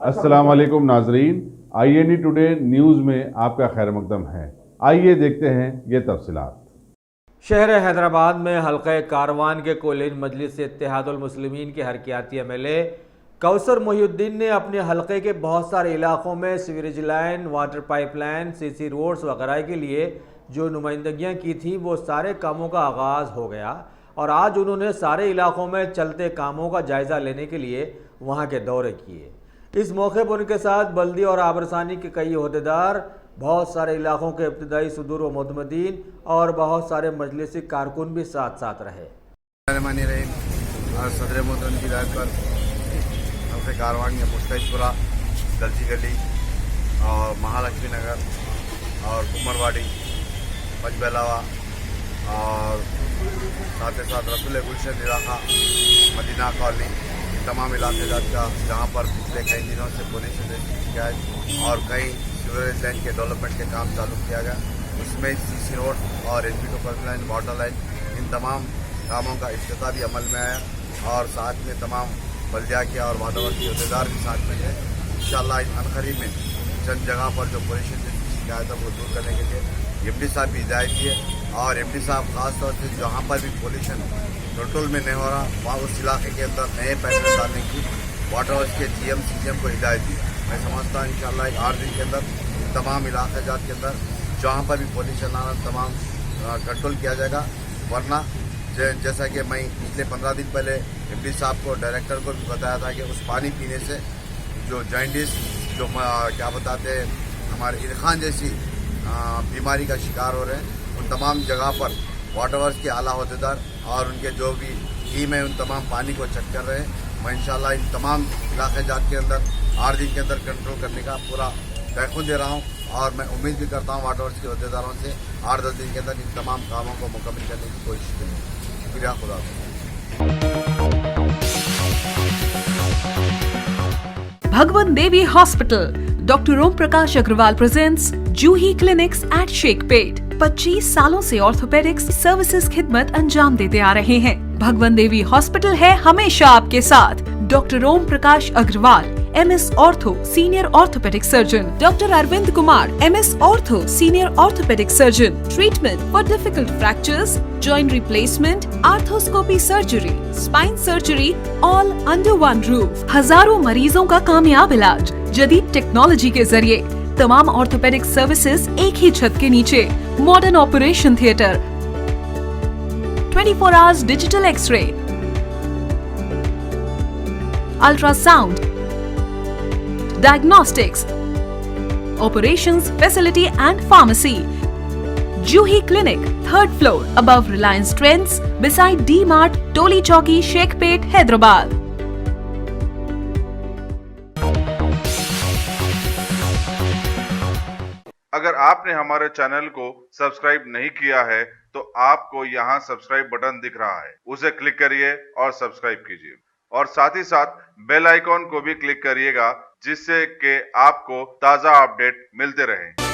अस्सलाम वालेकुम नाजरीन, INE टुडे न्यूज़ में आपका खैर मकदम है। आइए देखते हैं ये तफसीलात। शहर हैदराबाद में हल्का कारवान के कॉलेज मजलिस इत्तेहादुल मुस्लिमीन के हरकियाती MLA कौसर मोहिउद्दीन ने अपने हल्के के बहुत सारे इलाकों में sewerage line, water pipeline, CC roads वगैरह के लिए जो नुमाइंदगियाँ की थी वो सारे कामों का आगाज़ हो गया और आज उन्होंने सारे इलाकों में चलते कामों का जायज़ा लेने के लिए वहाँ के दौरे किए। इस मौके पर उनके साथ बल्दी और आबरसानी के कई अहदेदार, बहुत सारे इलाकों के इब्तदाई सुदूर व मुतमदीन और बहुत सारे मजलिसी कारकुन भी साथ साथ रहे। और सदर मोहतरम की हिदायत पर हल्के कारवान या मुस्तैदपुरा, दलची गली और महालक्ष्मी नगर और कुमरवाड़ी, मजबेलावा और साथ ही साथ रसूल गुलशन इलाका, मदीना कॉलोनी, तमाम इलाके का जहाँ पर पिछले कई दिनों से पोल्यूशन की शिकायत और कई सीवरेज लाइन के डेवलपमेंट के काम चालू किया गया। उसमें CC रोड और HP2 पाइपलाइन, वाटर लाइन, इन तमाम कामों का इफ्तिताह भी अमल में आया और साथ में तमाम बल्दिया के और वातावरण के अहदेदार भी साथ में थे। इंशाअल्लाह अनकरीब में चंद जगह पर जो पोल्यूशन की शिकायत है वो दूर करने के लिए MD साहब भी हिदायत दिए और MD साहब खासतौर से जहाँ पर भी पोल्यूशन कंट्रोल में नहीं हो रहा वहाँ उस इलाके के अंदर नए पाइपलाइन डालने की वाटर वर्क्स के GM CGM को हिदायत दी। मैं समझता हूँ इंशाअल्लाह 8 दिन के अंदर तमाम इलाके जात के अंदर जहाँ पर भी पोल्यूशन आ रहा तमाम कंट्रोल किया जाएगा। वरना जैसा कि मैं पिछले 15 दिन पहले MD साहब को, डायरेक्टर को भी बताया था कि उस पानी पीने से जो जॉइंटिस, जो क्या बताते हैं हमारे इरखान जैसी बीमारी का शिकार हो रहे हैं, उन तमाम जगह पर वाटर वर्क्स के आला अहदेदार और उनके जो भी टीम है उन तमाम पानी को चेक कर रहे हैं। मैं इंशाल्लाह इन तमाम इलाके जात के अंदर 8 दिन के अंदर कंट्रोल करने का पूरा तयक़ुन दे रहा हूँ और मैं उम्मीद भी करता हूँ वाटर वर्क्स के अहदेदारों से 8-10 दिन के अंदर इन तमाम कामों को मुकम्मल करने की कोशिश करेंगे। शुक्रिया, खुदा Bhagwan Devi Hospital, Dr. Om Prakash Agrawal presents Juhi Clinics at Sheikhpet। 25 सालों से ऑर्थोपेडिक्स सर्विसेज खिदमत अंजाम देते आ रहे हैं। भगवान देवी हॉस्पिटल है हमेशा आपके साथ। Doctor Om Prakash Agarwal, MS ortho, senior orthopaedic surgeon. Doctor Arvind Kumar, MS ortho, senior orthopaedic surgeon. Treatment for difficult fractures, joint replacement, arthroscopy surgery, spine surgery, all under one roof. हजारों मरीजों का कामयाब इलाज जदीद टेक्नोलॉजी के जरिए। तमाम ऑर्थोपेडिक सर्विसेज एक ही छत के नीचे। Modern operation theatre, 24 hours digital x-ray, ultrasound, diagnostics, operations facility and pharmacy. Juhi Clinic, 3rd floor, above Reliance Trends, beside D-Mart, Toli Chowki, Sheikhpet, Hyderabad. अगर आपने हमारे चैनल को सब्सक्राइब नहीं किया है तो आपको यहाँ सब्सक्राइब बटन दिख रहा है, उसे क्लिक करिए और सब्सक्राइब कीजिए और साथ ही साथ बेल आइकॉन को भी क्लिक करिएगा जिससे कि आपको ताज़ा अपडेट मिलते रहें।